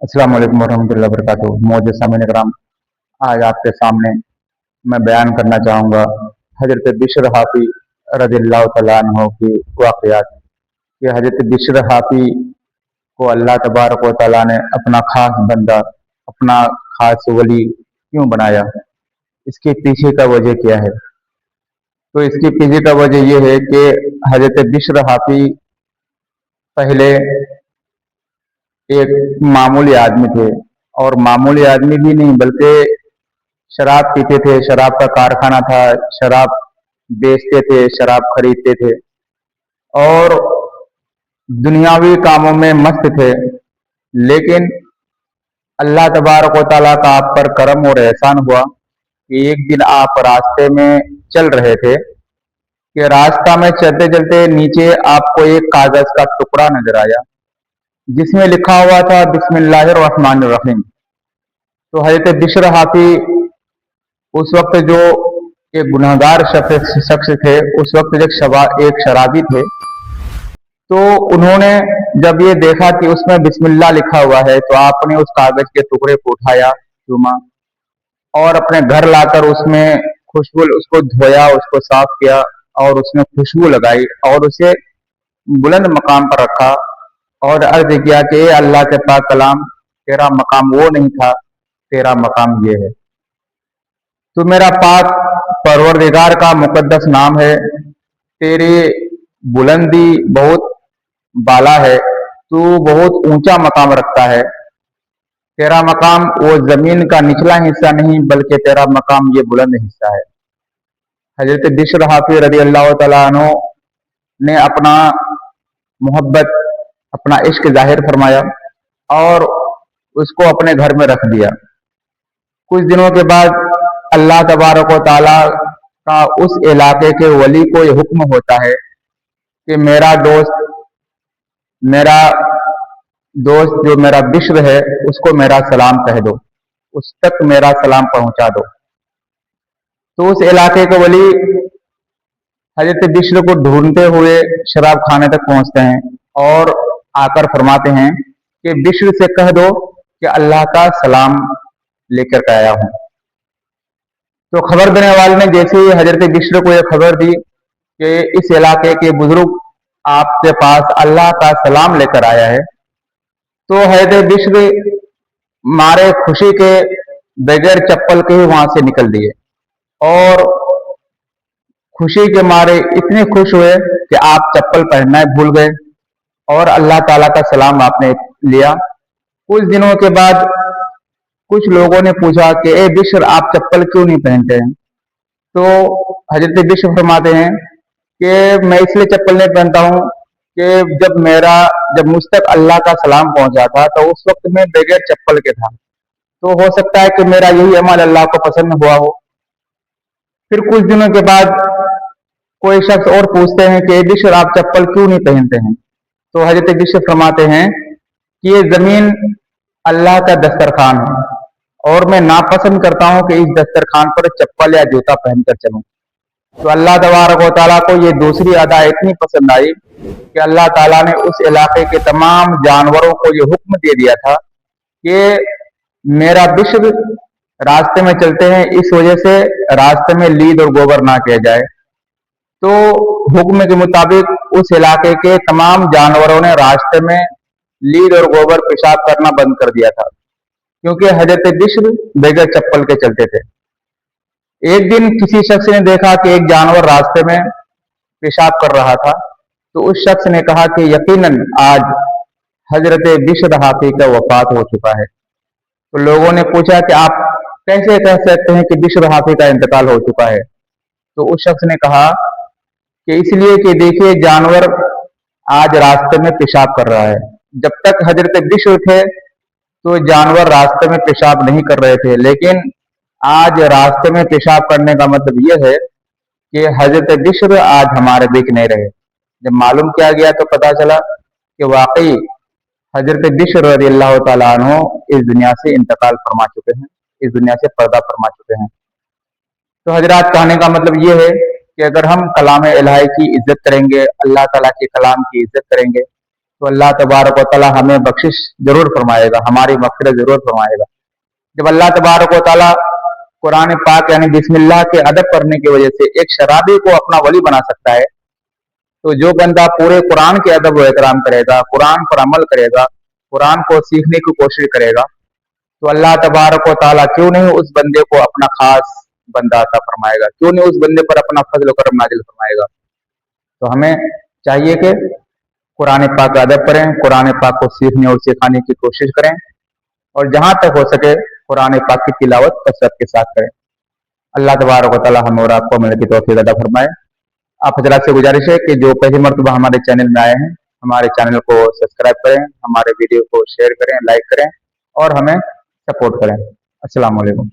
अस्सलाम वालेकुम वरहमतुल्लाहि वबरकातुहू। मौजूद सामईन कराम, आज आपके सामने मैं बयान करना चाहूँगा हजरत बिशर हाफी रज़ियल्लाहु तआला अन्हु की वाक़यात। कि हजरत बिशर हाफी को अल्लाह तबारक व तआला ने अपना खास बंदा, अपना खास वली क्यों बनाया, इसके पीछे का वजह क्या है? तो इसके पीछे का वजह यह है कि हजरत बिशर हाफी पहले एक मामूली आदमी थे, और मामूली आदमी भी नहीं बल्कि शराब पीते थे, शराब का कारखाना था, शराब बेचते थे, शराब खरीदते थे और दुनियावी कामों में मस्त थे। लेकिन अल्लाह तबारक व तआला का आप पर करम और एहसान हुआ कि एक दिन आप रास्ते में चल रहे थे, कि रास्ता में चलते चलते नीचे आपको एक कागज का टुकड़ा नजर आया जिसमें लिखा हुआ था बिस्मिल्लाहिर रहमानिर रहीम। तो हजरत बिशर हाफी उस वक्त जो एक गुनहगार शख्स थे, उस वक्त एक शराबी थे। तो उन्होंने जब ये देखा कि उसमें बिस्मिल्लाह लिखा हुआ है, तो आपने उस कागज के टुकड़े को उठाया, चूमा और अपने घर लाकर उसमें खुशबू, उसको धोया, उसको साफ किया और उसमें खुशबू लगाई और उसे बुलंद मकाम पर रखा और अर्ज किया कि ए अल्लाह के पाक कलाम, तेरा मकाम वो नहीं था, तेरा मकाम ये है। तो मेरा पाक परवरदिगार का मुकद्दस नाम है, तेरी बुलंदी बहुत बाला है, तू बहुत ऊंचा मकाम रखता है। तेरा मकाम वो जमीन का निचला हिस्सा नहीं बल्कि तेरा मकाम ये बुलंद हिस्सा है। हजरत बिशर हाफी रज़ी अल्लाह तआला अन्हु ने अपना मोहब्बत, अपना इश्क जाहिर फरमाया और उसको अपने घर में रख दिया। कुछ दिनों के बाद अल्लाह तबारक व तआला का उस इलाके के वली को यह हुक्म होता है कि मेरा दोस्त जो मेरा बिश्र है उसको मेरा सलाम कह दो, उस तक मेरा सलाम पहुंचा दो। तो उस इलाके के वली हजरत बिश्र को ढूंढते हुए शराब खाने तक पहुंचते हैं और आकर फरमाते हैं कि बिश्र से कह दो कि अल्लाह का सलाम लेकर के आया हूं। तो खबर देने वाले ने जैसे ही हजरत बिश्र को यह खबर दी कि इस इलाके के बुजुर्ग आपके पास अल्लाह का सलाम लेकर आया है, तो हजरत बिश्र मारे खुशी के बगैर चप्पल के ही वहां से निकल दिए और खुशी के मारे इतने खुश हुए कि आप चप्पल पहनना ही भूल गए और अल्लाह ताला का सलाम आपने लिया। कुछ दिनों के बाद कुछ लोगों ने पूछा कि ए बिश्र, आप चप्पल क्यों नहीं पहनते हैं? तो हजरत बिश्र फरमाते हैं कि मैं इसलिए चप्पल नहीं पहनता हूं कि जब मुझ तक अल्लाह का सलाम पहुंचा था तो उस वक्त मैं बगैर चप्पल के था, तो हो सकता है कि मेरा यही अमल अल्लाह को पसंद हुआ हो। फिर कुछ दिनों के बाद कोई शख्स और पूछते हैं कि बिश्र, आप चप्पल क्यों नहीं पहनते हैं? तो हजरत बिश्र फरमाते हैं कि ये जमीन अल्लाह का दस्तरखान है और मैं नापसंद करता हूं कि इस दस्तरखान पर चप्पल या जूता पहनकर चलूं। तो अल्लाह तबारक व तआला को ये दूसरी अदा इतनी पसंद आई कि अल्लाह ताला ने उस इलाके के तमाम जानवरों को ये हुक्म दे दिया था कि मेरा बिश्र रास्ते में चलते हैं, इस वजह से रास्ते में लीद और गोबर ना किया जाए। तो हुक्म के मुताबिक उस इलाके के तमाम जानवरों ने रास्ते में लीद और गोबर पेशाब करना बंद कर दिया था, क्योंकि हजरत बिश्र बगैर चप्पल के चलते थे। एक दिन किसी शख्स ने देखा कि एक जानवर रास्ते में पेशाब कर रहा था, तो उस शख्स ने कहा कि यकीनन आज हजरत बिशर हाफी का वफात हो चुका है। तो लोगों ने पूछा कि आप कैसे कह सकते हैं कि बिशर हाफी का इंतकाल हो चुका है? तो उस शख्स ने कहा कि इसलिए कि देखिए, जानवर आज रास्ते में पेशाब कर रहा है। जब तक हजरत बिशर थे तो जानवर रास्ते में पेशाब नहीं कर रहे थे, लेकिन आज रास्ते में पेशाब करने का मतलब यह है कि हजरत बिशर आज हमारे बीच नहीं रहे। जब मालूम किया गया तो पता चला कि वाकई हजरत बिशर रज़ियल्लाहु तआला अन्हु इस दुनिया से इंतकाल फरमा चुके हैं, इस दुनिया से पर्दा फरमा चुके हैं। तो हजरात, कहने का मतलब ये है कि अगर हम कलाम इलाही की इज्जत करेंगे, अल्लाह ताला के कलाम की इज्जत करेंगे, تو اللہ तबारक व तआला हमें बख्शिश जरूर फरमाएगा, हमारी मग़फ़िरत जरूर फरमाएगा। जब अल्लाह तबारक व तआला कुरान पाक यानी बिस्मिल्लाह के अदब करने की वजह से एक शराबी को अपना वली बना सकता है, तो जो बंदा पूरे कुरान के अदब व एहतराम करेगा, कुरान पर अमल करेगा, कुरान को सीखने की कोशिश करेगा, तो अल्लाह तबारक व तआला क्यों नहीं उस बंदे को अपना खास बंदा अता फरमाएगा, क्यों नहीं उस बंदे पर अपना फजल करम नाजिल फरमाएगा। तो हमें चाहिए कि कुरान पाक का अदब करें, कुरान पाक को सीखने और सिखाने की कोशिश करें, और जहां तक हो सके कुरान पाक की तिलावत कसरत के साथ करें। अल्लाह तबारक व तआला हमें और आपको मिलने की तौफीक अता फरमाए। आप हजरात से गुजारिश है कि जो पहली मरतबा हमारे चैनल में आए हैं, हमारे चैनल को सब्सक्राइब करें, हमारे वीडियो को शेयर करें, लाइक करें और हमें सपोर्ट करें। अस्सलाम वालेकुम।